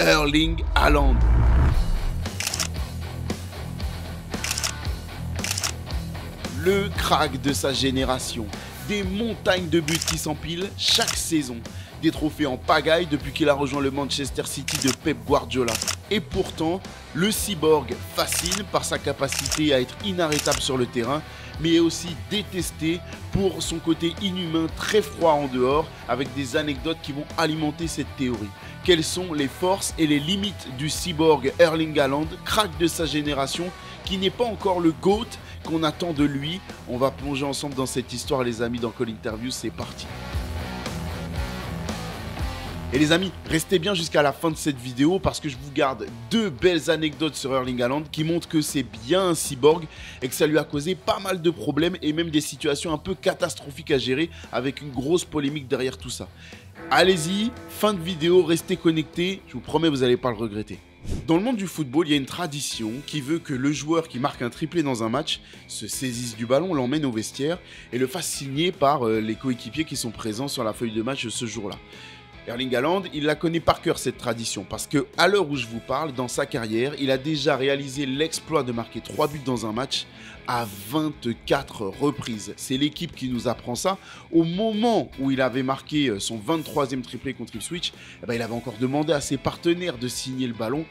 Erling Haaland. Le crack de sa génération. Des montagnes de buts qui s'empilent chaque saison. Des trophées en pagaille depuis qu'il a rejoint le Manchester City de Pep Guardiola. Et pourtant, le cyborg fascine par sa capacité à être inarrêtable sur le terrain, mais est aussi détesté pour son côté inhumain très froid en dehors, avec des anecdotes qui vont alimenter cette théorie. Quelles sont les forces et les limites du cyborg Erling Haaland, crack de sa génération, qui n'est pas encore le GOAT qu'on attend de lui? On va plonger ensemble dans cette histoire, les amis, dans Call Interview, c'est parti. Et les amis, restez bien jusqu'à la fin de cette vidéo parce que je vous garde deux belles anecdotes sur Erling Haaland qui montrent que c'est bien un cyborg et que ça lui a causé pas mal de problèmes et même des situations un peu catastrophiques à gérer avec une grosse polémique derrière tout ça. Allez-y, fin de vidéo, restez connectés, je vous promets vous n'allez pas le regretter. Dans le monde du football, il y a une tradition qui veut que le joueur qui marque un triplé dans un match se saisisse du ballon, l'emmène au vestiaire et le fasse signer par les coéquipiers qui sont présents sur la feuille de match ce jour-là. Erling Haaland, il la connaît par cœur cette tradition parce que à l'heure où je vous parle, dans sa carrière, il a déjà réalisé l'exploit de marquer 3 buts dans un match à 24 reprises. C'est l'équipe qui nous apprend ça. Au moment où il avait marqué son 23e triplé contre Ipswich, il avait encore demandé à ses partenaires de signer le ballon.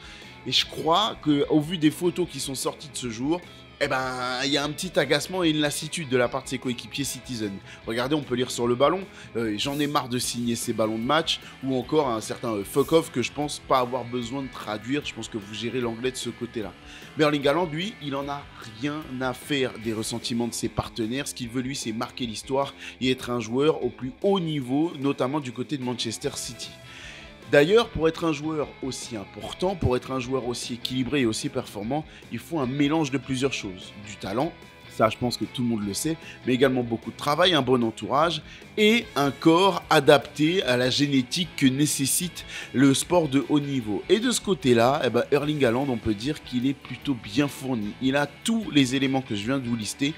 Et je crois qu'au vu des photos qui sont sorties de ce jour, il y a un petit agacement et une lassitude de la part de ses coéquipiers Citizen. Regardez, on peut lire sur le ballon, j'en ai marre de signer ces ballons de match, ou encore un certain fuck off que je pense pas avoir besoin de traduire, je pense que vous gérez l'anglais de ce côté-là. Mais Erling Haaland, lui, il en a rien à faire des ressentiments de ses partenaires, ce qu'il veut lui c'est marquer l'histoire et être un joueur au plus haut niveau, notamment du côté de Manchester City. D'ailleurs, pour être un joueur aussi important, pour être un joueur aussi équilibré et aussi performant, il faut un mélange de plusieurs choses. Du talent, ça je pense que tout le monde le sait, mais également beaucoup de travail, un bon entourage et un corps adapté à la génétique que nécessite le sport de haut niveau. Et de ce côté-là, Erling Haaland, on peut dire qu'il est plutôt bien fourni. Il a tous les éléments que je viens de vous lister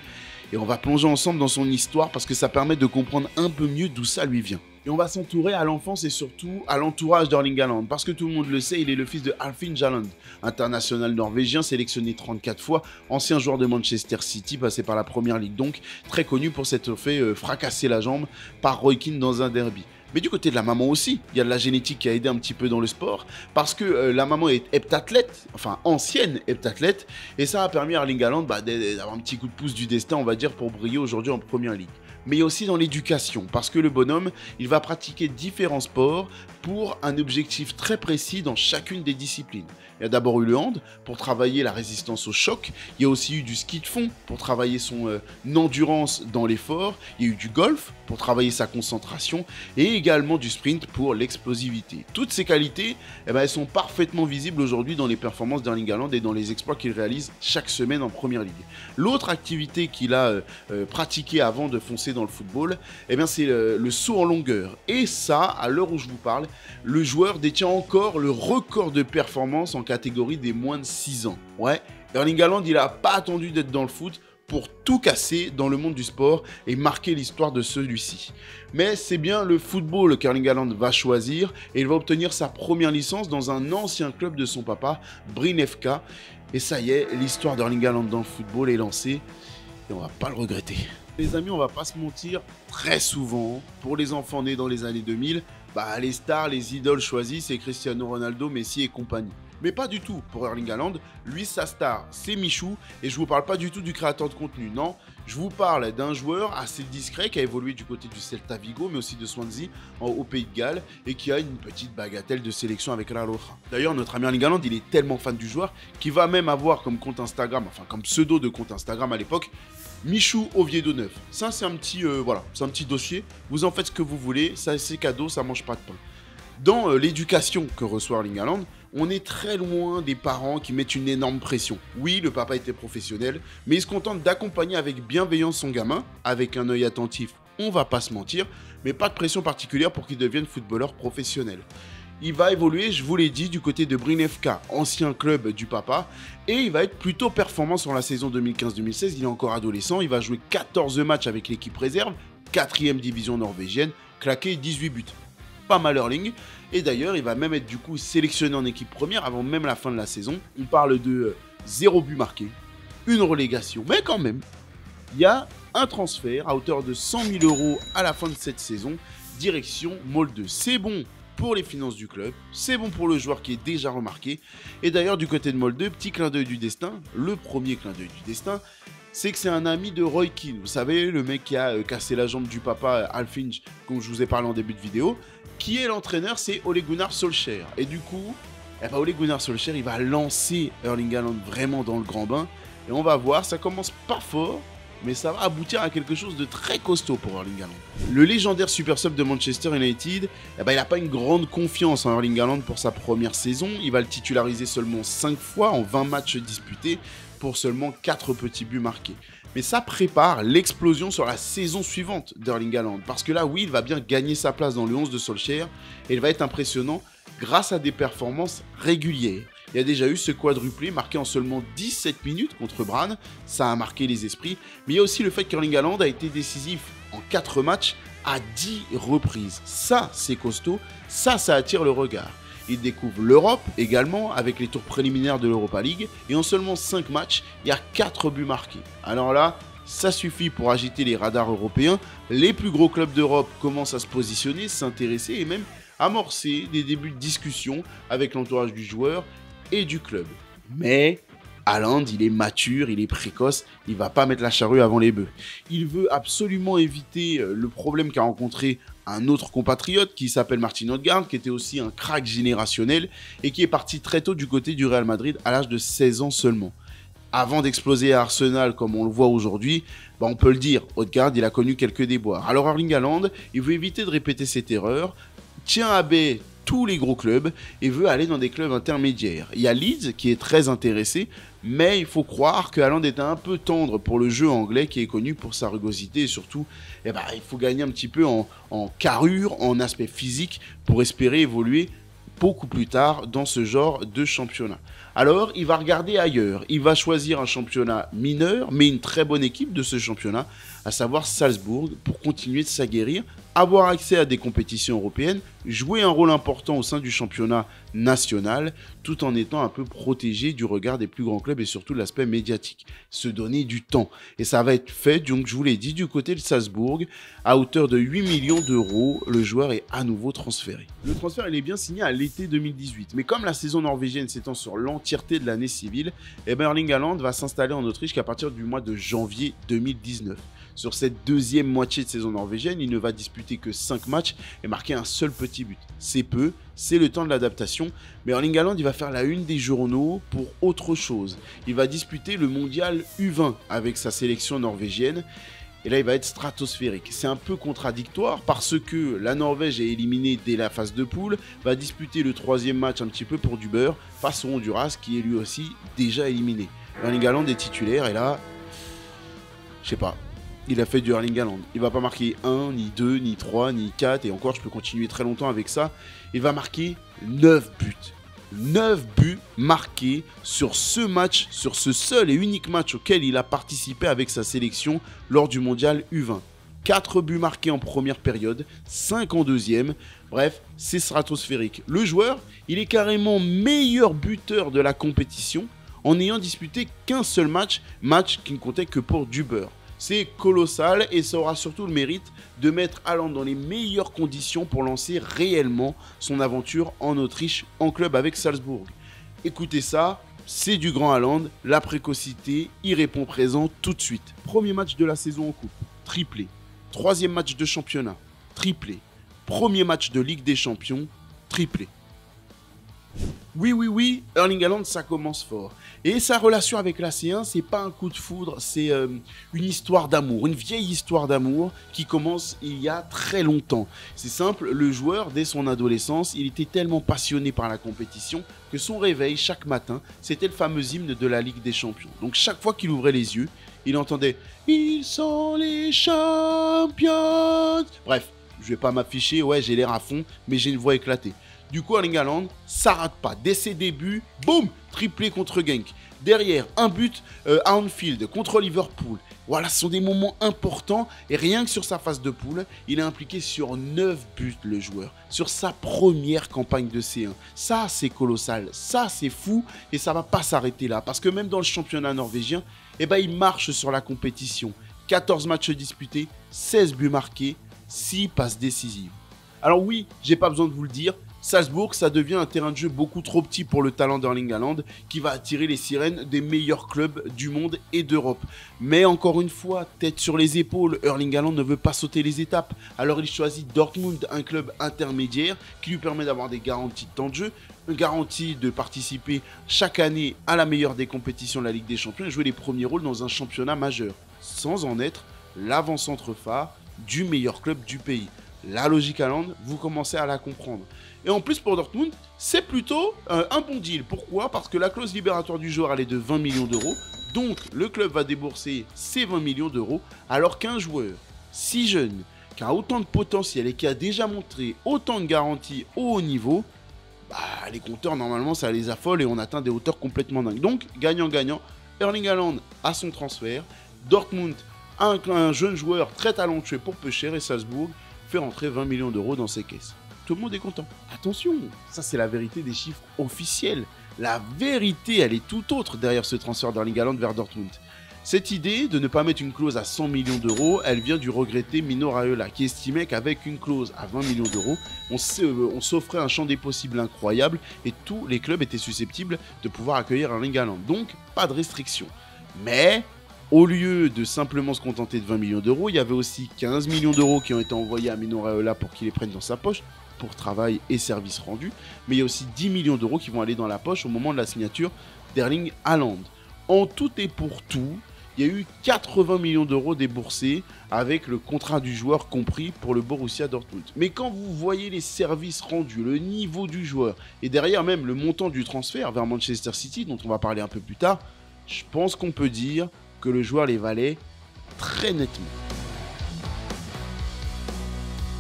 et on va plonger ensemble dans son histoire parce que ça permet de comprendre un peu mieux d'où ça lui vient. Et on va s'entourer à l'enfance et surtout à l'entourage d'Erling Haaland. Parce que tout le monde le sait, il est le fils de Alfin Haaland, international norvégien, sélectionné 34 fois, ancien joueur de Manchester City, passé par la première ligue donc, très connu pour s'être fait fracasser la jambe par Roy Keane dans un derby. Mais du côté de la maman aussi, il y a de la génétique qui a aidé un petit peu dans le sport, parce que la maman est heptathlète, enfin ancienne heptathlète, et ça a permis à Erling Haaland d'avoir un petit coup de pouce du destin, on va dire, pour briller aujourd'hui en première ligue. Mais aussi dans l'éducation, parce que le bonhomme, il va pratiquer différents sports pour un objectif très précis dans chacune des disciplines. Il y a d'abord eu le hand pour travailler la résistance au choc, il y a aussi eu du ski de fond pour travailler son endurance dans l'effort, il y a eu du golf pour travailler sa concentration et également du sprint pour l'explosivité. Toutes ces qualités, elles sont parfaitement visibles aujourd'hui dans les performances d'Erling Haaland et dans les exploits qu'il réalise chaque semaine en première ligue. L'autre activité qu'il a pratiquée avant de foncer dans le football, c'est le saut en longueur. Et ça, à l'heure où je vous parle, le joueur détient encore le record de performance en catégorie des moins de 6 ans. Ouais, Erling Haaland, il n'a pas attendu d'être dans le foot pour tout casser dans le monde du sport et marquer l'histoire de celui-ci. Mais c'est bien le football qu'Erling Haaland va choisir et il va obtenir sa première licence dans un ancien club de son papa, Bryn FK. Et ça y est, l'histoire d'Erling Haaland dans le football est lancée et on va pas le regretter. Les amis, on va pas se mentir, très souvent, pour les enfants nés dans les années 2000, les stars, les idoles choisies, c'est Cristiano Ronaldo, Messi et compagnie. Mais pas du tout pour Erling Haaland, lui sa star c'est Michou et je vous parle pas du tout du créateur de contenu, non, je vous parle d'un joueur assez discret qui a évolué du côté du Celta Vigo mais aussi de Swansea au Pays de Galles et qui a une petite bagatelle de sélection avec la Roja. D'ailleurs notre ami Erling Haaland il est tellement fan du joueur qu'il va même avoir comme compte Instagram, enfin comme pseudo de compte Instagram à l'époque, Michou Oviedo 9. Ça c'est un petit c'est un petit dossier, vous en faites ce que vous voulez, ça c'est cadeau, ça mange pas de pain. Dans l'éducation que reçoit Erling Haaland, on est très loin des parents qui mettent une énorme pression. Oui, le papa était professionnel, mais il se contente d'accompagner avec bienveillance son gamin, avec un œil attentif, on va pas se mentir, mais pas de pression particulière pour qu'il devienne footballeur professionnel. Il va évoluer, je vous l'ai dit, du côté de Bryn FK, ancien club du papa, et il va être plutôt performant sur la saison 2015-2016, il est encore adolescent, il va jouer 14 matchs avec l'équipe réserve, 4e division norvégienne, claqué 18 buts. pas mal Erling. Et d'ailleurs, il va même être du coup sélectionné en équipe première avant même la fin de la saison. On parle de 0 but marqué, une relégation, mais quand même, il y a un transfert à hauteur de 100 000 € à la fin de cette saison, direction Molde. C'est bon pour les finances du club, c'est bon pour le joueur qui est déjà remarqué. Et d'ailleurs, du côté de Molde, petit clin d'œil du destin, le premier clin d'œil du destin, c'est que c'est un ami de Roy Keane. Vous savez, le mec qui a cassé la jambe du papa Alfinch, comme je vous ai parlé en début de vidéo, qui est l'entraîneur, c'est Ole Gunnar Solskjaer. Et du coup, Ole Gunnar Solskjaer, il va lancer Erling Haaland vraiment dans le grand bain. Et on va voir, ça commence pas fort, mais ça va aboutir à quelque chose de très costaud pour Erling Haaland. Le légendaire super sub de Manchester United, il n'a pas une grande confiance en Erling Haaland pour sa première saison. Il va le titulariser seulement 5 fois en 20 matchs disputés pour seulement 4 petits buts marqués. Mais ça prépare l'explosion sur la saison suivante d'Erling Haaland. Parce que là, oui, il va bien gagner sa place dans le 11 de Solskjaer et il va être impressionnant grâce à des performances régulières. Il y a déjà eu ce quadruplé marqué en seulement 17 minutes contre Brann, ça a marqué les esprits, mais il y a aussi le fait qu'Erling Haaland a été décisif en 4 matchs à 10 reprises. Ça, c'est costaud, ça attire le regard. Il découvre l'Europe également avec les tours préliminaires de l'Europa League et en seulement 5 matchs, il y a 4 buts marqués. Alors là, ça suffit pour agiter les radars européens. Les plus gros clubs d'Europe commencent à se positionner, s'intéresser et même amorcer des débuts de discussion avec l'entourage du joueur et du club. Mais Haaland, il est mature, il est précoce, il va pas mettre la charrue avant les bœufs. Il veut absolument éviter le problème qu'a rencontré un autre compatriote qui s'appelle Martin Odegaard, qui était aussi un crack générationnel et qui est parti très tôt du côté du Real Madrid à l'âge de 16 ans seulement. Avant d'exploser à Arsenal comme on le voit aujourd'hui, on peut le dire, Odegaard, il a connu quelques déboires. Alors Erling Haaland, il veut éviter de répéter cette erreur, tient à baie tous les gros clubs et veut aller dans des clubs intermédiaires. Il y a Leeds qui est très intéressé, mais il faut croire que Haaland est un peu tendre pour le jeu anglais qui est connu pour sa rugosité et surtout, il faut gagner un petit peu en carrure, en aspect physique pour espérer évoluer beaucoup plus tard dans ce genre de championnat. Alors, il va regarder ailleurs. Il va choisir un championnat mineur, mais une très bonne équipe de ce championnat, à savoir Salzbourg, pour continuer de s'aguerrir, avoir accès à des compétitions européennes, jouer un rôle important au sein du championnat national, tout en étant un peu protégé du regard des plus grands clubs et surtout de l'aspect médiatique. Se donner du temps. Et ça va être fait, donc je vous l'ai dit, du côté de Salzbourg, à hauteur de 8 millions d'euros, le joueur est à nouveau transféré. Le transfert, il est bien signé à l'été 2018, mais comme la saison norvégienne s'étend sur l'entièreté de l'année civile, Erling Haaland va s'installer en Autriche qu'à partir du mois de janvier 2019. Sur cette deuxième moitié de saison norvégienne, il ne va disputer que 5 matchs et marquer un seul petit but. C'est peu, c'est le temps de l'adaptation, mais Erling Haaland, il va faire la une des journaux pour autre chose. Il va disputer le mondial U20 avec sa sélection norvégienne. Et là, il va être stratosphérique. C'est un peu contradictoire parce que la Norvège est éliminée dès la phase de poule, va disputer le 3e match un petit peu pour du beurre face au Honduras qui est lui aussi déjà éliminé. Erling Haaland est titulaire et là, je sais pas. Il a fait du Erling Haaland. Il va pas marquer 1, ni 2, ni 3, ni 4. Et encore, je peux continuer très longtemps avec ça. Il va marquer 9 buts. 9 buts marqués sur ce match, sur ce seul et unique match auquel il a participé avec sa sélection lors du mondial U20. 4 buts marqués en première période, 5 en deuxième. Bref, c'est stratosphérique. Le joueur, il est carrément meilleur buteur de la compétition en n'ayant disputé qu'un seul match qui ne comptait que pour du beurre. C'est colossal et ça aura surtout le mérite de mettre Haaland dans les meilleures conditions pour lancer réellement son aventure en Autriche en club avec Salzbourg. Écoutez ça, c'est du grand Haaland, la précocité, il répond présent tout de suite. Premier match de la saison en coupe, triplé. 3e match de championnat, triplé. Premier match de Ligue des Champions, triplé. Oui, Erling Haaland, ça commence fort. Et sa relation avec la C1, c'est pas un coup de foudre, c'est une histoire d'amour, une vieille histoire d'amour qui commence il y a très longtemps. C'est simple, le joueur, dès son adolescence, il était tellement passionné par la compétition que son réveil chaque matin, c'était le fameux hymne de la Ligue des Champions. Donc chaque fois qu'il ouvrait les yeux, il entendait « Ils sont les champions !» Bref, je vais pas m'afficher, ouais, j'ai l'air à fond, mais j'ai une voix éclatée. Du coup, Erling Haaland, ça rate pas. Dès ses débuts, boum, triplé contre Genk. Derrière, un but à Anfield contre Liverpool. Voilà, ce sont des moments importants et rien que sur sa phase de poule, il est impliqué sur 9 buts le joueur, sur sa première campagne de C1. Ça, c'est colossal, ça, c'est fou et ça va pas s'arrêter là parce que même dans le championnat norvégien, eh ben, il marche sur la compétition. 14 matchs disputés, 16 buts marqués, 6 passes décisives. Alors oui, j'ai pas besoin de vous le dire, Salzbourg, ça devient un terrain de jeu beaucoup trop petit pour le talent d'Erling Haaland qui va attirer les sirènes des meilleurs clubs du monde et d'Europe. Mais encore une fois, tête sur les épaules, Erling Haaland ne veut pas sauter les étapes. Alors il choisit Dortmund, un club intermédiaire qui lui permet d'avoir des garanties de temps de jeu, une garantie de participer chaque année à la meilleure des compétitions de la Ligue des Champions et jouer les premiers rôles dans un championnat majeur, sans en être l'avant-centre phare du meilleur club du pays. La logique Haaland, vous commencez à la comprendre. Et en plus, pour Dortmund, c'est plutôt un bon deal. Pourquoi? Parce que la clause libératoire du joueur, elle est de 20 millions d'euros. Donc, le club va débourser ces 20 millions d'euros, alors qu'un joueur si jeune, qui a autant de potentiel et qui a déjà montré autant de garanties au haut niveau, bah, les compteurs, normalement, ça les affole et on atteint des hauteurs complètement dingues. Donc, gagnant-gagnant, Erling Haaland a son transfert, Dortmund a un jeune joueur très talentueux pour peu cher et Salzbourg fait rentrer 20 millions d'euros dans ses caisses. Tout le monde est content. Attention, ça c'est la vérité des chiffres officiels. La vérité, elle est tout autre derrière ce transfert d'Erling Haaland vers Dortmund. Cette idée de ne pas mettre une clause à 100 millions d'euros, elle vient du regretté Mino Raiola, qui estimait qu'avec une clause à 20 millions d'euros, on s'offrait un champ des possibles incroyable et tous les clubs étaient susceptibles de pouvoir accueillir Erling Haaland. Donc, pas de restriction. Mais au lieu de simplement se contenter de 20 millions d'euros, il y avait aussi 15 millions d'euros qui ont été envoyés à Mino Raiola pour qu'il les prenne dans sa poche, pour travail et services rendus. Mais il y a aussi 10 millions d'euros qui vont aller dans la poche au moment de la signature d'Erling Haaland. En tout et pour tout, il y a eu 80 millions d'euros déboursés avec le contrat du joueur compris pour le Borussia Dortmund. Mais quand vous voyez les services rendus, le niveau du joueur et derrière même le montant du transfert vers Manchester City, dont on va parler un peu plus tard, je pense qu'on peut dire que le joueur les valait très nettement.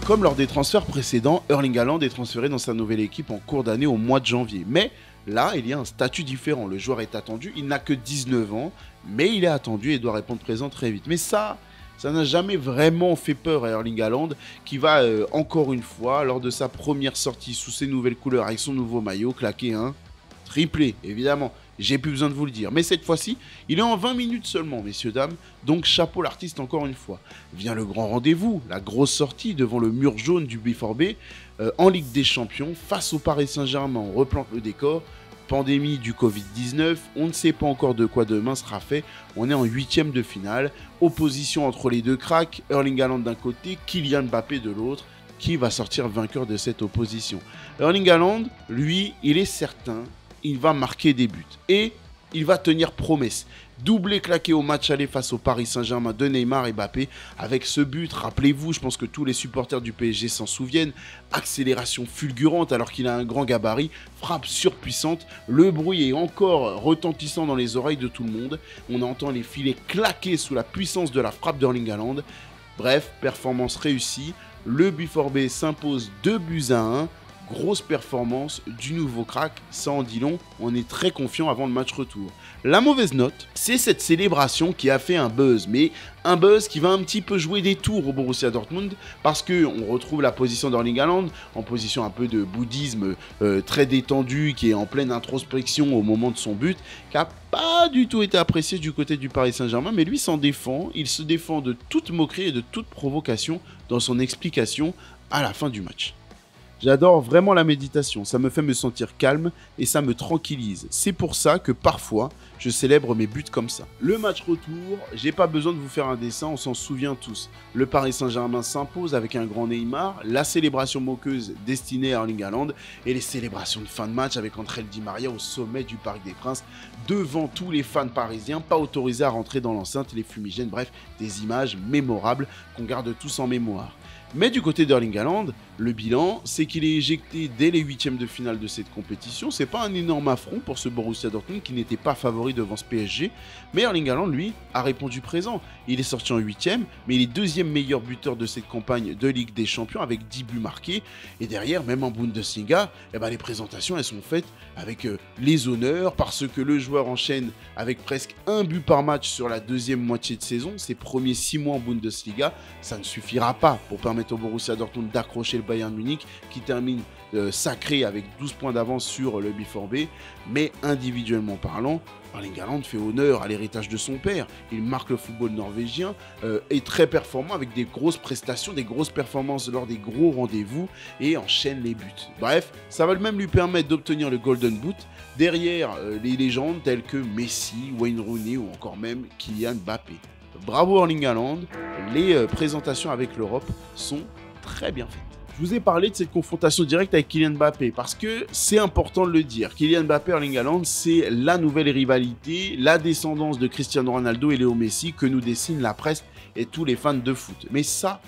Comme lors des transferts précédents, Erling Haaland est transféré dans sa nouvelle équipe en cours d'année au mois de janvier. Mais là, il y a un statut différent. Le joueur est attendu, il n'a que 19 ans, mais il est attendu et doit répondre présent très vite. Mais ça n'a jamais vraiment fait peur à Erling Haaland, qui va encore une fois, lors de sa première sortie sous ses nouvelles couleurs avec son nouveau maillot, claquer un triplé, évidemment. J'ai plus besoin de vous le dire. Mais cette fois-ci, il est en 20 minutes seulement, messieurs, dames. Donc chapeau l'artiste encore une fois. Vient le grand rendez-vous, la grosse sortie devant le mur jaune du BVB en Ligue des Champions face au Paris Saint-Germain. On replante le décor. Pandémie du Covid-19, on ne sait pas encore de quoi demain sera fait. On est en 8e de finale. Opposition entre les deux cracks. Erling Haaland d'un côté, Kylian Mbappé de l'autre. Qui va sortir vainqueur de cette opposition? Erling Haaland, lui, il est certain. Il va marquer des buts et il va tenir promesse. Doublé claqué au match aller face au Paris Saint-Germain de Neymar et Mbappé. Avec ce but, rappelez-vous, je pense que tous les supporters du PSG s'en souviennent. Accélération fulgurante alors qu'il a un grand gabarit. Frappe surpuissante. Le bruit est encore retentissant dans les oreilles de tout le monde. On entend les filets claquer sous la puissance de la frappe d'Erling Haaland. Bref, performance réussie. Le BVB s'impose 2-1. Grosse performance du nouveau crack, ça en dit long, on est très confiant avant le match retour. La mauvaise note, c'est cette célébration qui a fait un buzz, mais un buzz qui va un petit peu jouer des tours au Borussia Dortmund, parce qu'on retrouve la position d'Erling Haaland, en position un peu de bouddhisme très détendu, qui est en pleine introspection au moment de son but, qui n'a pas du tout été apprécié du côté du Paris Saint-Germain, mais lui s'en défend, il se défend de toute moquerie et de toute provocation dans son explication à la fin du match. J'adore vraiment la méditation, ça me fait me sentir calme et ça me tranquillise. C'est pour ça que parfois, je célèbre mes buts comme ça. Le match retour, j'ai pas besoin de vous faire un dessin, on s'en souvient tous. Le Paris Saint-Germain s'impose avec un grand Neymar, la célébration moqueuse destinée à Erling Haaland et les célébrations de fin de match avec Angel Di Maria au sommet du Parc des Princes, devant tous les fans parisiens, pas autorisés à rentrer dans l'enceinte, les fumigènes, bref, des images mémorables qu'on garde tous en mémoire. Mais du côté d'Erling Haaland, Le bilan, c'est qu'il est éjecté dès les huitièmes de finale de cette compétition. C'est pas un énorme affront pour ce Borussia Dortmund qui n'était pas favori devant ce PSG, mais Erling Haaland, lui, a répondu présent. Il est sorti en huitième, mais il est deuxième meilleur buteur de cette campagne de Ligue des Champions avec 10 buts marqués. Et derrière, même en Bundesliga, les présentations, elles sont faites avec les honneurs parce que le joueur enchaîne avec presque un but par match sur la deuxième moitié de saison. Ses premiers 6 mois en Bundesliga, ça ne suffira pas pour permettre au Borussia Dortmund d'accrocher le Bayern Munich qui termine sacré avec 12 points d'avance sur le BVB, mais individuellement parlant, Erling Haaland fait honneur à l'héritage de son père. Il marque le football norvégien, est très performant avec des grosses prestations, des grosses performances lors des gros rendez-vous et enchaîne les buts. Bref, ça va même lui permettre d'obtenir le Golden Boot derrière les légendes telles que Messi, Wayne Rooney ou encore même Kylian Mbappé. Bravo Erling Haaland, les présentations avec l'Europe sont très bien faites. Je vous ai parlé de cette confrontation directe avec Kylian Mbappé parce que c'est important de le dire. Kylian Mbappé, Erling Haaland, c'est la nouvelle rivalité, la descendance de Cristiano Ronaldo et Léo Messi que nous dessinent la presse et tous les fans de foot. Mais ça,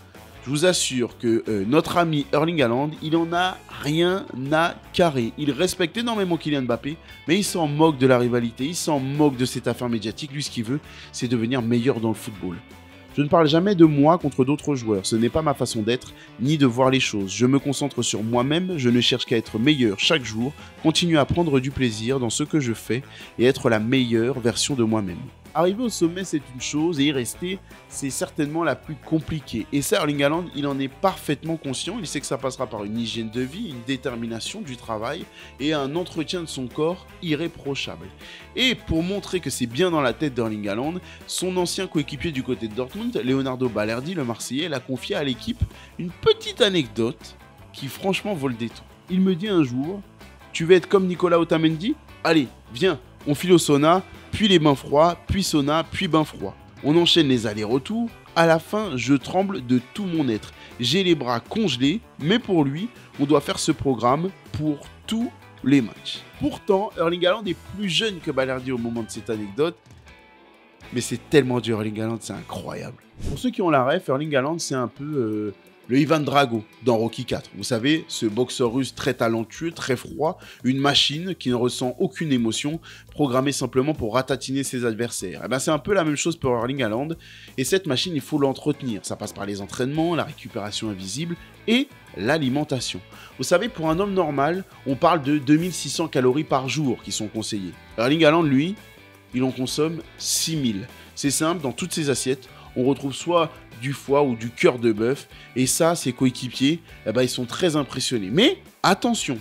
je vous assure que notre ami Erling Haaland, il en a rien à carrer. Il respecte énormément Kylian Mbappé, mais il s'en moque de la rivalité, il s'en moque de cette affaire médiatique. Lui, ce qu'il veut, c'est devenir meilleur dans le football. Je ne parle jamais de moi contre d'autres joueurs, ce n'est pas ma façon d'être, ni de voir les choses. Je me concentre sur moi-même, je ne cherche qu'à être meilleur chaque jour, continuer à prendre du plaisir dans ce que je fais et être la meilleure version de moi-même. Arriver au sommet, c'est une chose, et y rester, c'est certainement la plus compliquée. Et ça, Erling Haaland, il en est parfaitement conscient. Il sait que ça passera par une hygiène de vie, une détermination du travail et un entretien de son corps irréprochable. Et pour montrer que c'est bien dans la tête d'Erling Haaland, son ancien coéquipier du côté de Dortmund, Leonardo Balerdi, le Marseillais, l'a confié à l'équipe une petite anecdote qui franchement vaut le détour. Il me dit un jour, tu veux être comme Nicolas Otamendi ? Allez, viens, on file au sauna, puis les bains froids, puis sauna, puis bains froids. On enchaîne les allers-retours. À la fin, je tremble de tout mon être. J'ai les bras congelés, mais pour lui, on doit faire ce programme pour tous les matchs. Pourtant, Erling Haaland est plus jeune que Balerdi au moment de cette anecdote. Mais c'est tellement dur, Erling Haaland, c'est incroyable. Pour ceux qui ont la ref, Erling Haaland, c'est un peu le Ivan Drago dans Rocky IV. Vous savez, ce boxeur russe très talentueux, très froid, une machine qui ne ressent aucune émotion, programmée simplement pour ratatiner ses adversaires. Et c'est un peu la même chose pour Erling Haaland. Et cette machine, il faut l'entretenir. Ça passe par les entraînements, la récupération invisible et l'alimentation. Vous savez, pour un homme normal, on parle de 2600 calories par jour qui sont conseillées. Erling Haaland, lui, il en consomme 6000. C'est simple, dans toutes ses assiettes, on retrouve soit du foie ou du cœur de bœuf. Et ça, ses coéquipiers, ils sont très impressionnés. Mais attention,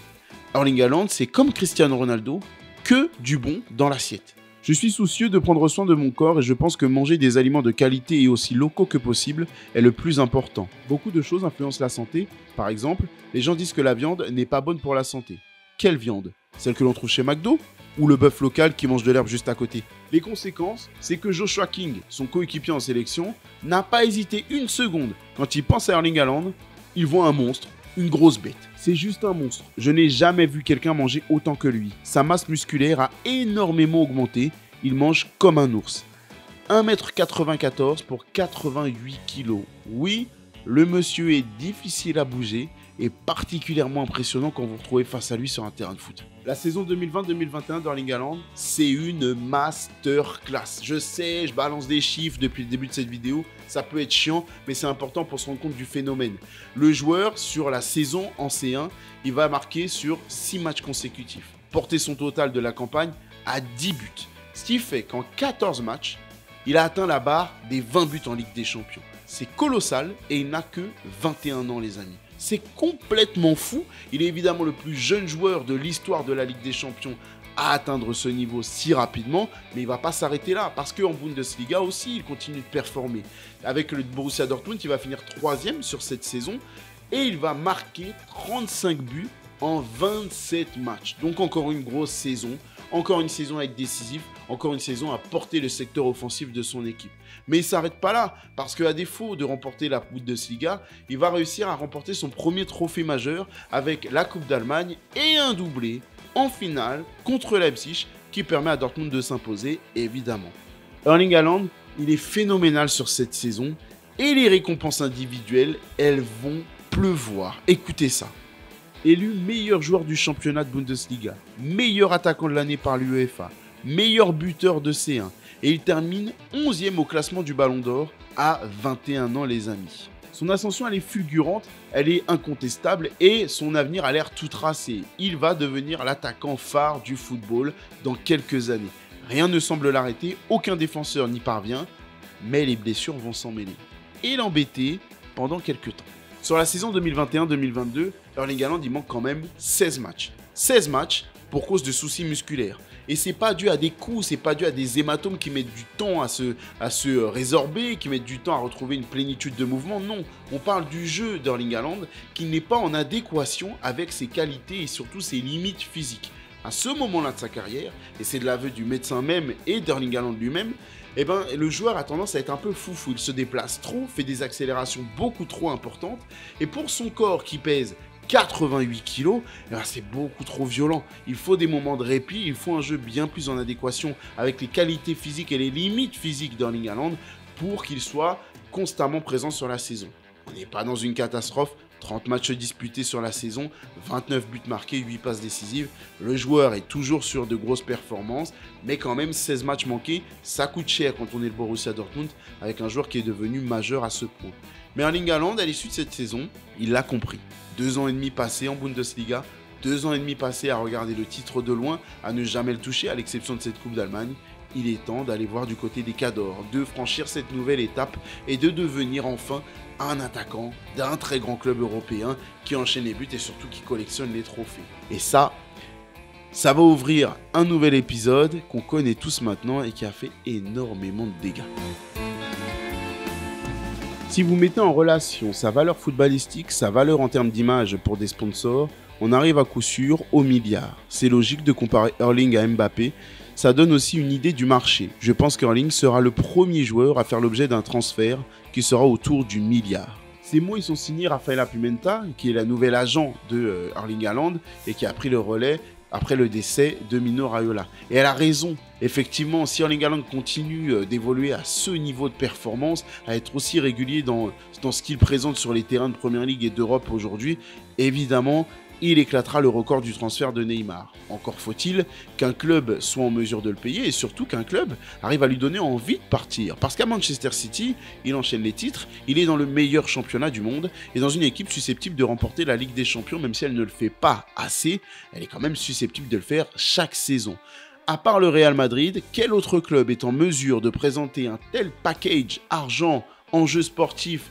Erling Haaland, c'est comme Cristiano Ronaldo, que du bon dans l'assiette. Je suis soucieux de prendre soin de mon corps et je pense que manger des aliments de qualité et aussi locaux que possible est le plus important. Beaucoup de choses influencent la santé. Par exemple, les gens disent que la viande n'est pas bonne pour la santé. Quelle viande ? Celle que l'on trouve chez McDo ? Ou le bœuf local qui mange de l'herbe juste à côté. Les conséquences, c'est que Joshua King, son coéquipier en sélection, n'a pas hésité une seconde. Quand il pense à Erling Haaland, il voit un monstre, une grosse bête. C'est juste un monstre. Je n'ai jamais vu quelqu'un manger autant que lui. Sa masse musculaire a énormément augmenté. Il mange comme un ours. 1m94 pour 88 kg. Oui, le monsieur est difficile à bouger et particulièrement impressionnant quand vous vous retrouvez face à lui sur un terrain de foot. La saison 2020-2021 d'Erling Haaland, c'est une masterclass. Je sais, je balance des chiffres depuis le début de cette vidéo, ça peut être chiant, mais c'est important pour se rendre compte du phénomène. Le joueur, sur la saison en C1, il va marquer sur 6 matchs consécutifs, porter son total de la campagne à 10 buts. Ce qui fait qu'en 14 matchs, il a atteint la barre des 20 buts en Ligue des Champions. C'est colossal et il n'a que 21 ans, les amis. C'est complètement fou. Il est évidemment le plus jeune joueur de l'histoire de la Ligue des Champions à atteindre ce niveau si rapidement, mais il ne va pas s'arrêter là, parce qu'en Bundesliga aussi, il continue de performer. Avec le Borussia Dortmund, il va finir 3e sur cette saison, et il va marquer 35 buts en 27 matchs. Donc encore une grosse saison, encore une saison à être décisif, encore une saison à porter le secteur offensif de son équipe. Mais il ne s'arrête pas là, parce qu'à défaut de remporter la Bundesliga, il va réussir à remporter son premier trophée majeur avec la Coupe d'Allemagne et un doublé en finale contre Leipzig qui permet à Dortmund de s'imposer, évidemment. Erling Haaland, il est phénoménal sur cette saison et les récompenses individuelles, elles vont pleuvoir. Écoutez ça. Élu meilleur joueur du championnat de Bundesliga, meilleur attaquant de l'année par l'UEFA, meilleur buteur de C1. Et il termine 11e au classement du Ballon d'Or à 21 ans les amis. Son ascension elle est fulgurante, elle est incontestable et son avenir a l'air tout tracé. Il va devenir l'attaquant phare du football dans quelques années. Rien ne semble l'arrêter, aucun défenseur n'y parvient, mais les blessures vont s'en mêler. Et l'embêter pendant quelques temps. Sur la saison 2021-2022, Erling Haaland il manque quand même 16 matchs. 16 matchs pour cause de soucis musculaires. Et c'est pas dû à des coups, c'est pas dû à des hématomes qui mettent du temps à se résorber, qui mettent du temps à retrouver une plénitude de mouvement. Non, on parle du jeu d'Erling Haaland qui n'est pas en adéquation avec ses qualités et surtout ses limites physiques. À ce moment-là de sa carrière, et c'est de l'aveu du médecin même et d'Erling Haaland lui-même, eh ben, le joueur a tendance à être un peu foufou. Il se déplace trop, fait des accélérations beaucoup trop importantes. Et pour son corps qui pèse 88 kg, eh ben, c'est beaucoup trop violent. Il faut des moments de répit, il faut un jeu bien plus en adéquation avec les qualités physiques et les limites physiques d'Erling Haaland pour qu'il soit constamment présent sur la saison. On n'est pas dans une catastrophe. 30 matchs disputés sur la saison, 29 buts marqués, 8 passes décisives. Le joueur est toujours sur de grosses performances, mais quand même 16 matchs manqués, ça coûte cher quand on est le Borussia Dortmund avec un joueur qui est devenu majeur à ce point. Mais Erling Haaland, à l'issue de cette saison, il l'a compris. 2 ans et demi passés en Bundesliga, 2 ans et demi passés à regarder le titre de loin, à ne jamais le toucher, à l'exception de cette Coupe d'Allemagne. Il est temps d'aller voir du côté des Cadors, de franchir cette nouvelle étape et de devenir enfin un attaquant d'un très grand club européen qui enchaîne les buts et surtout qui collectionne les trophées. Et ça va ouvrir un nouvel épisode qu'on connaît tous maintenant et qui a fait énormément de dégâts. Si vous mettez en relation sa valeur footballistique, sa valeur en termes d'image pour des sponsors, on arrive à coup sûr au milliard. C'est logique de comparer Erling à Mbappé. Ça donne aussi une idée du marché. Je pense qu'Erling sera le premier joueur à faire l'objet d'un transfert qui sera autour du milliard. Ces mots ils sont signés Rafaela Pimenta, qui est la nouvelle agent de Erling Haaland et qui a pris le relais après le décès de Mino Raiola. Et elle a raison. Effectivement, si Erling Haaland continue d'évoluer à ce niveau de performance, à être aussi régulier dans ce qu'il présente sur les terrains de Première Ligue et d'Europe aujourd'hui, évidemment, il éclatera le record du transfert de Neymar. Encore faut-il qu'un club soit en mesure de le payer et surtout qu'un club arrive à lui donner envie de partir. Parce qu'à Manchester City, il enchaîne les titres, il est dans le meilleur championnat du monde et dans une équipe susceptible de remporter la Ligue des Champions, même si elle ne le fait pas assez, elle est quand même susceptible de le faire chaque saison. À part le Real Madrid, quel autre club est en mesure de présenter un tel package argent, enjeux sportifs,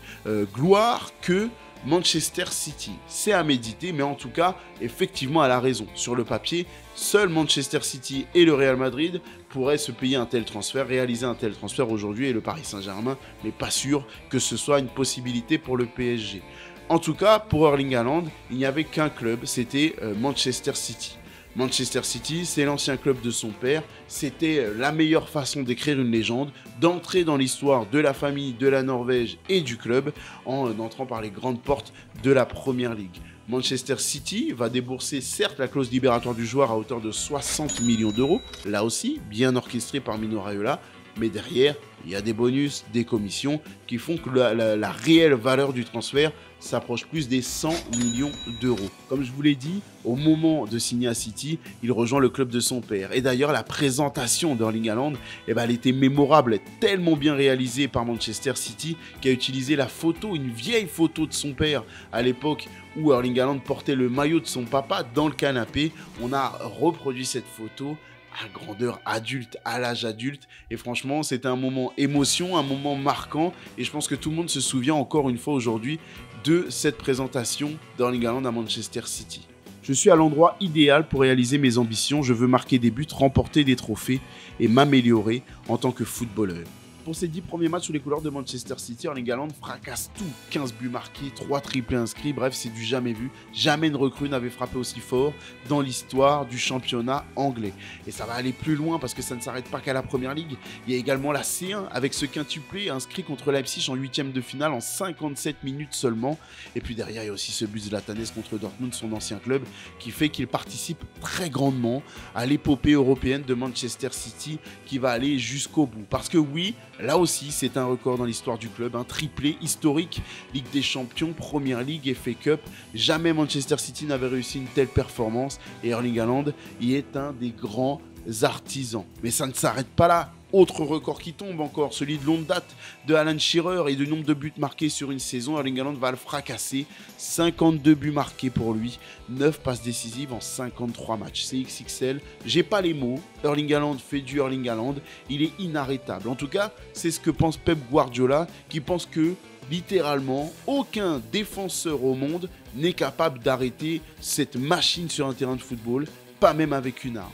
gloire que Manchester City? C'est à méditer, mais en tout cas, effectivement, elle a raison. Sur le papier, seul Manchester City et le Real Madrid pourraient se payer un tel transfert, réaliser un tel transfert aujourd'hui, et le Paris Saint-Germain n'est pas sûr que ce soit une possibilité pour le PSG. En tout cas, pour Erling Haaland, il n'y avait qu'un club, c'était Manchester City. Manchester City, c'est l'ancien club de son père, c'était la meilleure façon d'écrire une légende, d'entrer dans l'histoire de la famille, de la Norvège et du club en entrant par les grandes portes de la Première Ligue. Manchester City va débourser certes la clause libératoire du joueur à hauteur de 60 millions d'euros, là aussi bien orchestré par Mino Raiola, mais derrière, il y a des bonus, des commissions qui font que la réelle valeur du transfert s'approche plus des 100 millions d'euros. Comme je vous l'ai dit, au moment de signer à City, il rejoint le club de son père. Et d'ailleurs, la présentation d'Erling Haaland, elle était mémorable, tellement bien réalisée par Manchester City, qui a utilisé la photo, une vieille photo de son père à l'époque où Erling Haaland portait le maillot de son papa dans le canapé. On a reproduit cette photo à grandeur adulte, à l'âge adulte. Et franchement, c'était un moment émotion, un moment marquant. Et je pense que tout le monde se souvient encore une fois aujourd'hui de cette présentation d'Erling Haaland à Manchester City. Je suis à l'endroit idéal pour réaliser mes ambitions. Je veux marquer des buts, remporter des trophées et m'améliorer en tant que footballeur. Pour ses 10 premiers matchs sous les couleurs de Manchester City, Erling Haaland fracasse tout. 15 buts marqués, 3 triplés inscrits, bref, c'est du jamais vu. Jamais une recrue n'avait frappé aussi fort dans l'histoire du championnat anglais. Et ça va aller plus loin parce que ça ne s'arrête pas qu'à la Première Ligue. Il y a également la C1 avec ce quintuplé inscrit contre Leipzig en 8e de finale en 57 minutes seulement. Et puis derrière, il y a aussi ce but zlatanesque contre Dortmund, son ancien club, qui fait qu'il participe très grandement à l'épopée européenne de Manchester City qui va aller jusqu'au bout. Parce que oui, Là aussi, c'est un record dans l'histoire du club, un triplé historique, Ligue des Champions, Première Ligue et FA Cup. Jamais Manchester City n'avait réussi une telle performance et Erling Haaland y est un des grands artisans. Mais ça ne s'arrête pas là. Autre record qui tombe encore, celui de longue date de Alan Shearer et du nombre de buts marqués sur une saison. Erling Haaland va le fracasser. 52 buts marqués pour lui, 9 passes décisives en 53 matchs. C'est XXL, j'ai pas les mots. Erling Haaland fait du Erling Haaland, il est inarrêtable. En tout cas, c'est ce que pense Pep Guardiola, qui pense que littéralement, aucun défenseur au monde n'est capable d'arrêter cette machine sur un terrain de football, pas même avec une arme.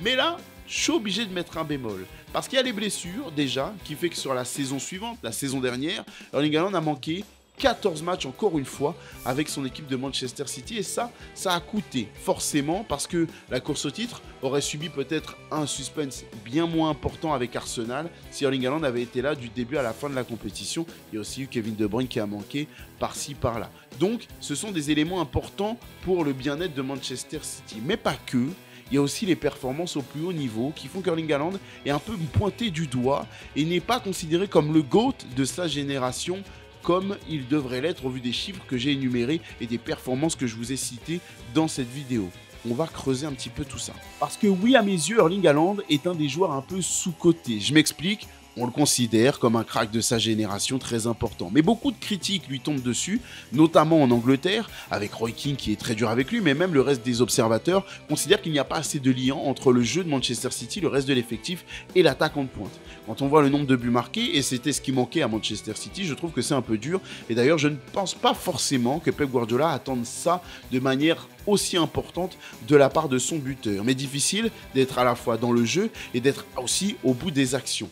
Mais là, je suis obligé de mettre un bémol. Parce qu'il y a les blessures, déjà, qui fait que sur la saison suivante, la saison dernière, Erling Haaland a manqué 14 matchs encore une fois avec son équipe de Manchester City. Et ça a coûté forcément parce que la course au titre aurait subi peut-être un suspense bien moins important avec Arsenal si Erling Haaland avait été là du début à la fin de la compétition. Il y a aussi eu Kevin De Bruyne qui a manqué par-ci par-là. Donc, ce sont des éléments importants pour le bien-être de Manchester City. Mais pas que. Il y a aussi les performances au plus haut niveau qui font qu'Erling Haaland est un peu pointé du doigt et n'est pas considéré comme le GOAT de sa génération comme il devrait l'être au vu des chiffres que j'ai énumérés et des performances que je vous ai citées dans cette vidéo. On va creuser un petit peu tout ça. Parce que oui, à mes yeux, Erling Haaland est un des joueurs un peu sous-cotés. Je m'explique. On le considère comme un crack de sa génération très important. Mais beaucoup de critiques lui tombent dessus, notamment en Angleterre, avec Roy Keane qui est très dur avec lui, mais même le reste des observateurs considèrent qu'il n'y a pas assez de lien entre le jeu de Manchester City, le reste de l'effectif et l'attaque en pointe. Quand on voit le nombre de buts marqués, et c'était ce qui manquait à Manchester City, je trouve que c'est un peu dur. Et d'ailleurs, je ne pense pas forcément que Pep Guardiola attende ça de manière aussi importante de la part de son buteur. Mais difficile d'être à la fois dans le jeu et d'être aussi au bout des actions.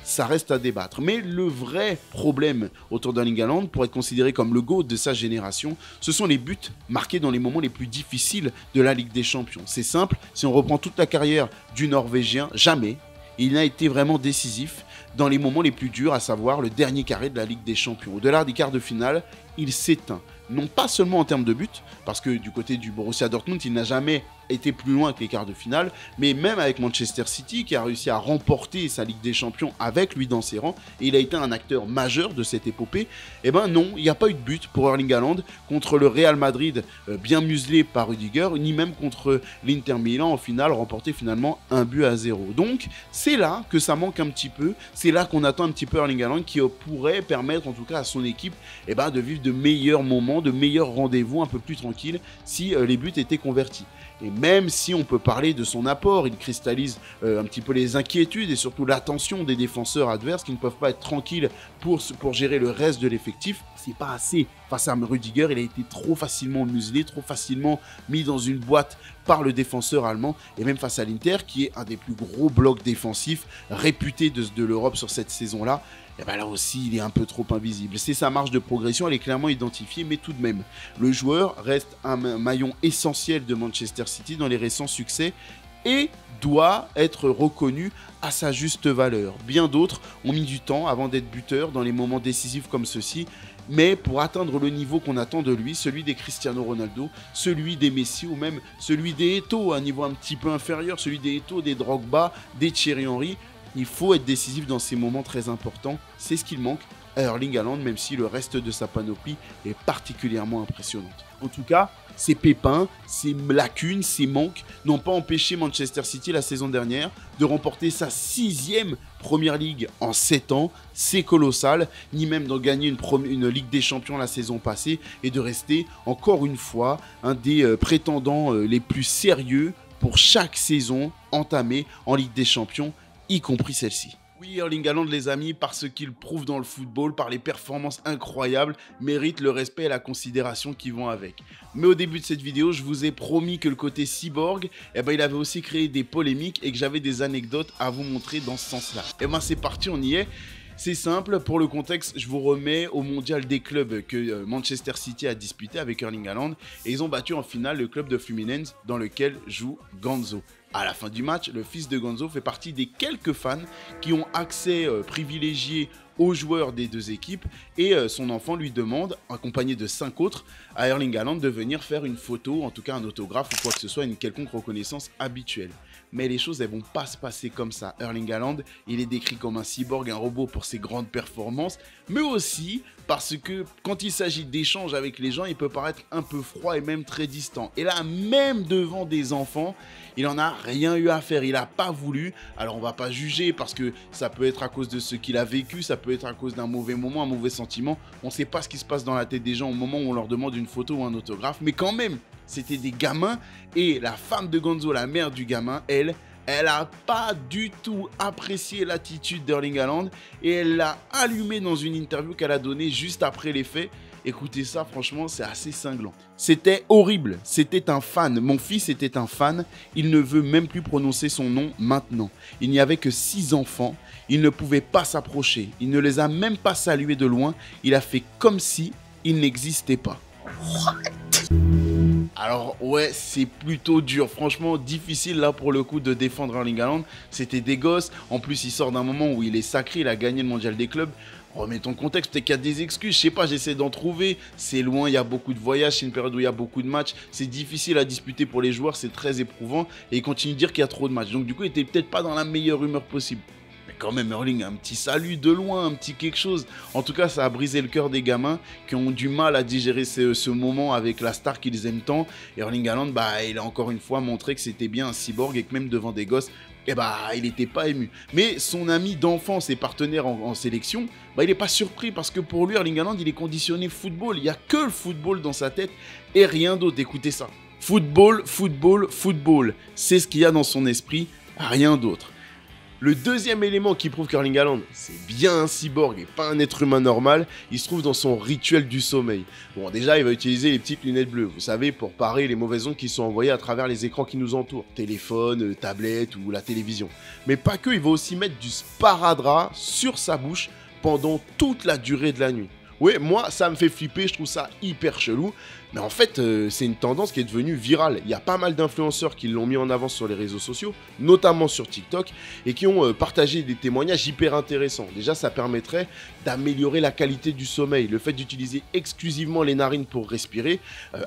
Ça reste à débattre. Mais le vrai problème autour d'Erling Haaland, pour être considéré comme le GOAT de sa génération, ce sont les buts marqués dans les moments les plus difficiles de la Ligue des Champions. C'est simple, si on reprend toute la carrière du Norvégien, jamais il n'a été vraiment décisif dans les moments les plus durs, à savoir le dernier carré de la Ligue des Champions. Au-delà des quarts de finale, il s'éteint. Non pas seulement en termes de buts, parce que du côté du Borussia Dortmund, il n'a jamais été plus loin que les quarts de finale, mais même avec Manchester City, qui a réussi à remporter sa Ligue des Champions avec lui dans ses rangs, et il a été un acteur majeur de cette épopée, eh ben non, il n'y a pas eu de but pour Erling Haaland contre le Real Madrid, bien muselé par Rudiger, ni même contre l'Inter Milan, en finale, remporté finalement 1-0. Donc, c'est là que ça manque un petit peu, c'est là qu'on attend un petit peu Erling Haaland, qui pourrait permettre en tout cas à son équipe de vivre de meilleurs moments, de meilleurs rendez-vous un peu plus tranquilles si les buts étaient convertis. Et même si on peut parler de son apport, il cristallise un petit peu les inquiétudes et surtout l'attention des défenseurs adverses qui ne peuvent pas être tranquilles pour gérer le reste de l'effectif. C'est pas assez. Face à Rudiger, il a été trop facilement muselé, trop facilement mis dans une boîte par le défenseur allemand. Et même face à l'Inter, qui est un des plus gros blocs défensifs réputés de l'Europe sur cette saison-là, et bien là aussi, il est un peu trop invisible. C'est sa marge de progression, elle est clairement identifiée, mais tout de même, le joueur reste un maillon essentiel de Manchester City dans les récents succès et doit être reconnu à sa juste valeur. Bien d'autres ont mis du temps avant d'être buteurs dans les moments décisifs comme ceux-ci, mais pour atteindre le niveau qu'on attend de lui, celui des Cristiano Ronaldo, celui des Messi ou même celui des Eto'o, à un niveau un petit peu inférieur, celui des Eto'o, des Drogba, des Thierry Henry, il faut être décisif dans ces moments très importants. C'est ce qu'il manque à Erling Haaland, même si le reste de sa panoplie est particulièrement impressionnante. En tout cas, ces pépins, ces lacunes, ces manques n'ont pas empêché Manchester City la saison dernière de remporter sa 6e Première Ligue en 7 ans. C'est colossal, ni même d'en gagner une Ligue des Champions la saison passée et de rester encore une fois un des prétendants les plus sérieux pour chaque saison entamée en Ligue des Champions, y compris celle-ci. Oui, Erling Haaland, les amis, par ce qu'il prouve dans le football, par les performances incroyables, mérite le respect et la considération qui vont avec. Mais au début de cette vidéo, je vous ai promis que le côté cyborg, il avait aussi créé des polémiques et que j'avais des anecdotes à vous montrer dans ce sens-là. C'est parti, on y est. C'est simple, pour le contexte, je vous remets au mondial des clubs que Manchester City a disputé avec Erling Haaland et ils ont battu en finale le club de Fluminense dans lequel joue Gonzo. À la fin du match, le fils de Gonzo fait partie des quelques fans qui ont accès privilégié aux joueurs des deux équipes et son enfant lui demande, accompagné de 5 autres, à Erling Haaland de venir faire une photo, en tout cas un autographe ou quoi que ce soit, une quelconque reconnaissance habituelle. Mais les choses, elles vont pas se passer comme ça. Erling Haaland, il est décrit comme un cyborg, un robot pour ses grandes performances, mais aussi parce que quand il s'agit d'échanges avec les gens, il peut paraître un peu froid et même très distant. Et là, même devant des enfants, il en a rien eu à faire, il a pas voulu. Alors on va pas juger parce que ça peut être à cause de ce qu'il a vécu, ça peut être à cause d'un mauvais moment, un mauvais sentiment. On sait pas ce qui se passe dans la tête des gens au moment où on leur demande une photo ou un autographe, mais quand même, c'était des gamins et la femme de Gonzo, la mère du gamin, elle a pas du tout apprécié l'attitude d'Erling Haaland et elle l'a allumé dans une interview qu'elle a donnée juste après les faits. Écoutez ça, franchement, c'est assez cinglant. C'était horrible, c'était un fan. Mon fils était un fan, il ne veut même plus prononcer son nom maintenant. Il n'y avait que 6 enfants, il ne pouvait pas s'approcher, il ne les a même pas salués de loin, il a fait comme si il n'existait pas. Alors ouais, c'est plutôt dur, franchement difficile là pour le coup de défendre Erling Haaland. C'était des gosses, en plus il sort d'un moment où il est sacré, il a gagné le mondial des clubs. Remettons le contexte, peut-être qu'il y a des excuses, je sais pas, j'essaie d'en trouver. C'est loin, il y a beaucoup de voyages, c'est une période où il y a beaucoup de matchs. C'est difficile à disputer pour les joueurs, c'est très éprouvant. Et il continue de dire qu'il y a trop de matchs. Donc du coup, il était peut-être pas dans la meilleure humeur possible. Mais quand même, Erling, un petit salut de loin, un petit quelque chose. En tout cas, ça a brisé le cœur des gamins qui ont du mal à digérer ce moment avec la star qu'ils aiment tant. Et Erling Haaland, il a encore une fois montré que c'était bien un cyborg et que même devant des gosses, il n'était pas ému. Mais son ami d'enfance et partenaire en sélection, il n'est pas surpris parce que pour lui, Erling Haaland, il est conditionné football. Il n'y a que le football dans sa tête et rien d'autre. Écoutez ça. Football, football, football. C'est ce qu'il y a dans son esprit, rien d'autre. Le deuxième élément qui prouve qu'Erling Haaland, c'est bien un cyborg et pas un être humain normal, il se trouve dans son rituel du sommeil. Bon, déjà, il va utiliser les petites lunettes bleues, vous savez, pour parer les mauvaises ondes qui sont envoyées à travers les écrans qui nous entourent, téléphone, tablette ou la télévision. Mais pas que, il va aussi mettre du sparadrap sur sa bouche pendant toute la durée de la nuit. Oui, moi, ça me fait flipper, je trouve ça hyper chelou. Mais en fait, c'est une tendance qui est devenue virale. Il y a pas mal d'influenceurs qui l'ont mis en avant sur les réseaux sociaux, notamment sur TikTok, et qui ont partagé des témoignages hyper intéressants. Déjà, ça permettrait d'améliorer la qualité du sommeil. Le fait d'utiliser exclusivement les narines pour respirer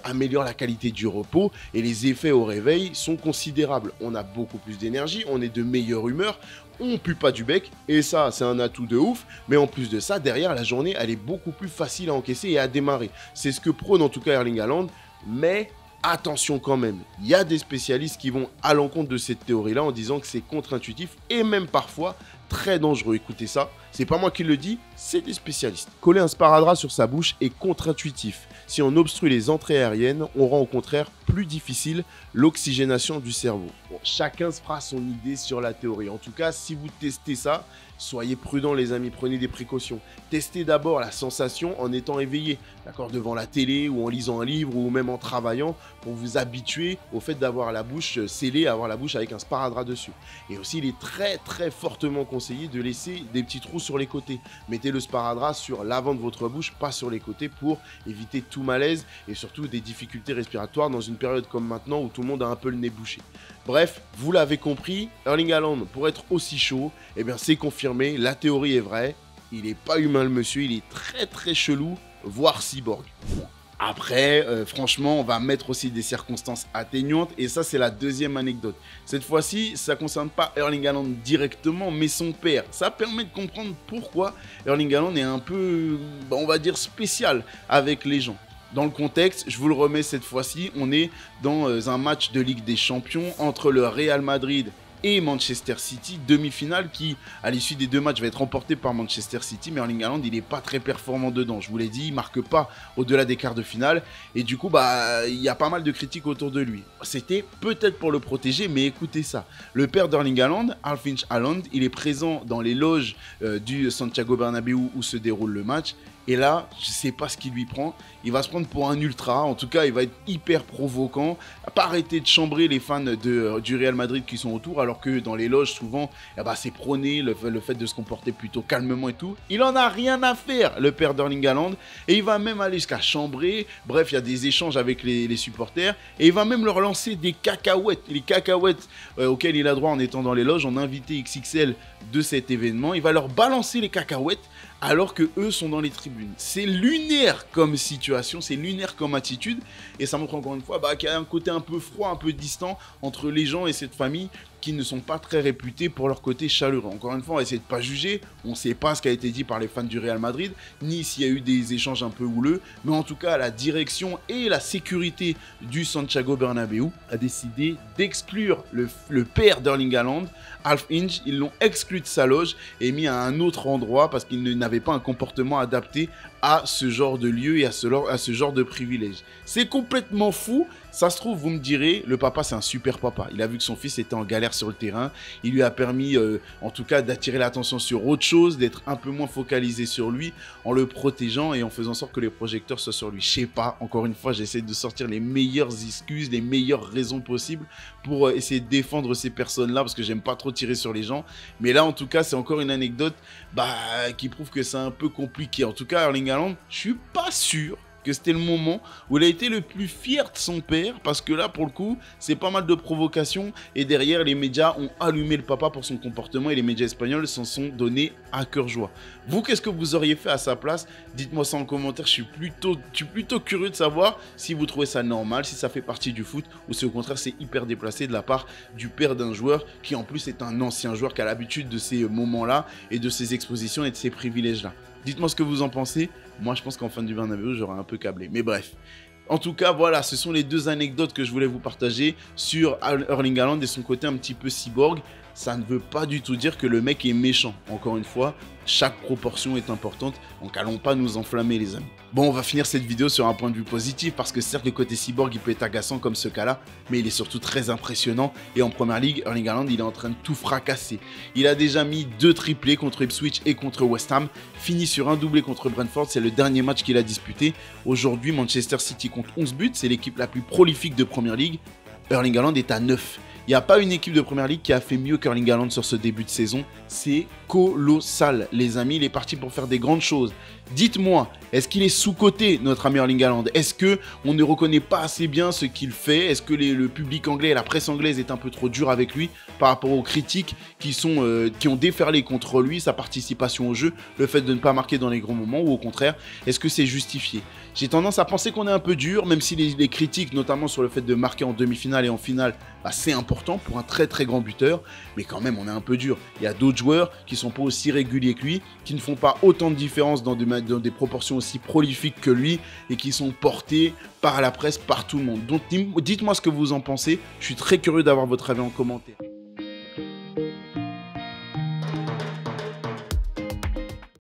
améliore la qualité du repos, et les effets au réveil sont considérables. On a beaucoup plus d'énergie, on est de meilleure humeur, on pue pas du bec, et ça, c'est un atout de ouf. Mais en plus de ça, derrière, la journée, elle est beaucoup plus facile à encaisser et à démarrer. C'est ce que prône en tout cas Erling Haaland, mais attention quand même, il y a des spécialistes qui vont à l'encontre de cette théorie-là en disant que c'est contre-intuitif et même parfois très dangereux. Écoutez ça, c'est pas moi qui le dis, c'est des spécialistes. Coller un sparadrap sur sa bouche est contre-intuitif. Si on obstrue les entrées aériennes, on rend au contraire plus difficile l'oxygénation du cerveau. Bon, chacun se fera son idée sur la théorie. En tout cas, si vous testez ça, soyez prudents les amis, prenez des précautions. Testez d'abord la sensation en étant éveillé, d'accord, devant la télé ou en lisant un livre ou même en travaillant pour vous habituer au fait d'avoir la bouche scellée, avoir la bouche avec un sparadrap dessus. Et aussi, il est très fortement conseillé de laisser des petits trous sur les côtés. Mettez le sparadrap sur l'avant de votre bouche, pas sur les côtés pour éviter tout malaise et surtout des difficultés respiratoires dans une période comme maintenant où tout le monde a un peu le nez bouché. Bref, vous l'avez compris, Erling Haaland, pour être aussi chaud, eh bien c'est confirmé, la théorie est vraie, il n'est pas humain le monsieur, il est très chelou, voire cyborg. Après, franchement, on va mettre aussi des circonstances atténuantes et ça, c'est la deuxième anecdote. Cette fois-ci, ça ne concerne pas Erling Haaland directement, mais son père. Ça permet de comprendre pourquoi Erling Haaland est un peu, on va dire, spécial avec les gens. Dans le contexte, je vous le remets cette fois-ci, on est dans un match de Ligue des Champions entre le Real Madrid et Manchester City, demi-finale qui, à l'issue des deux matchs, va être remportée par Manchester City, mais Erling Haaland, il n'est pas très performant dedans, je vous l'ai dit, il marque pas au-delà des quarts de finale, et du coup, il y a pas mal de critiques autour de lui. C'était peut-être pour le protéger, mais écoutez ça, le père d'Erling Haaland, Alf-Inge Haaland, il est présent dans les loges du Santiago Bernabéu où se déroule le match, et là, je sais pas ce qui lui prend. Il va se prendre pour un ultra. En tout cas, il va être hyper provoquant. Pas arrêter de chambrer les fans du Real Madrid qui sont autour. Alors que dans les loges, souvent, c'est prôné le fait de se comporter plutôt calmement et tout. Il en a rien à faire, le père d'Erling Haaland. Et il va même aller jusqu'à chambrer. Bref, il y a des échanges avec les supporters. Et il va même leur lancer des cacahuètes. Les cacahuètes auxquelles il a droit en étant dans les loges. En invité XXL de cet événement. Il va leur balancer les cacahuètes alors que eux sont dans les tribunes. C'est lunaire comme situation, c'est lunaire comme attitude, et ça montre encore une fois qu'il y a un côté un peu froid, un peu distant entre les gens et cette famille qui ne sont pas très réputés pour leur côté chaleureux. Encore une fois, on va essayer de pas juger, on ne sait pas ce qui a été dit par les fans du Real Madrid, ni s'il y a eu des échanges un peu houleux, mais en tout cas, la direction et la sécurité du Santiago Bernabéu a décidé d'exclure le père d'Erling Haaland, Alf Inge. Ils l'ont exclu de sa loge et mis à un autre endroit parce qu'il n'avait pas un comportement adapté à ce genre de lieu et à ce genre de privilège. C'est complètement fou. Ça se trouve, vous me direz, le papa c'est un super papa. Il a vu que son fils était en galère sur le terrain. Il lui a permis en tout cas d'attirer l'attention sur autre chose, d'être un peu moins focalisé sur lui en le protégeant et en faisant en sorte que les projecteurs soient sur lui. Je sais pas, encore une fois, j'essaie de sortir les meilleures excuses, les meilleures raisons possibles pour essayer de défendre ces personnes-là parce que j'aime pas trop tirer sur les gens. Mais là, en tout cas, c'est encore une anecdote qui prouve que c'est un peu compliqué. En tout cas, Erling Haaland, je suis pas sûr que c'était le moment où il a été le plus fier de son père, parce que là, pour le coup, c'est pas mal de provocations, et derrière, les médias ont allumé le papa pour son comportement, et les médias espagnols s'en sont donnés à cœur joie. Vous, qu'est-ce que vous auriez fait à sa place? Dites-moi ça en commentaire, je suis plutôt curieux de savoir si vous trouvez ça normal, si ça fait partie du foot, ou si au contraire, c'est hyper déplacé de la part du père d'un joueur, qui en plus est un ancien joueur, qui a l'habitude de ces moments-là, et de ces expositions, et de ces privilèges-là. Dites-moi ce que vous en pensez. Moi, je pense qu'en fin du Bernabéu, j'aurais un peu câblé. Mais bref. En tout cas, voilà, ce sont les deux anecdotes que je voulais vous partager sur Erling Haaland et son côté un petit peu cyborg. Ça ne veut pas du tout dire que le mec est méchant. Encore une fois, chaque proportion est importante, donc allons pas nous enflammer les amis. Bon, on va finir cette vidéo sur un point de vue positif, parce que certes le côté cyborg il peut être agaçant comme ce cas-là, mais il est surtout très impressionnant, et en première ligue, Erling Haaland il est en train de tout fracasser. Il a déjà mis 2 triplés contre Ipswich et contre West Ham, fini sur un doublé contre Brentford, c'est le dernier match qu'il a disputé. Aujourd'hui, Manchester City compte 11 buts, c'est l'équipe la plus prolifique de première ligue. Erling Haaland est à 9. Il n'y a pas une équipe de première ligue qui a fait mieux qu'Erling Haaland sur ce début de saison. C'est colossal, les amis. Il est parti pour faire des grandes choses. Dites-moi, est-ce qu'il est sous-coté, notre ami Erling Haaland? Est-ce qu'on ne reconnaît pas assez bien ce qu'il fait? Est-ce que le public anglais et la presse anglaise est un peu trop dur avec lui par rapport aux critiques qui ont déferlé contre lui, sa participation au jeu, le fait de ne pas marquer dans les grands moments, ou au contraire, est-ce que c'est justifié? J'ai tendance à penser qu'on est un peu dur, même si les critiques, notamment sur le fait de marquer en demi-finale et en finale, c'est important pour un très très grand buteur, mais quand même on est un peu dur. Il y a d'autres joueurs qui sont pas aussi réguliers que lui, qui ne font pas autant de différence dans des proportions aussi prolifiques que lui, et qui sont portés par la presse, par tout le monde. Donc dites-moi ce que vous en pensez, je suis très curieux d'avoir votre avis en commentaire.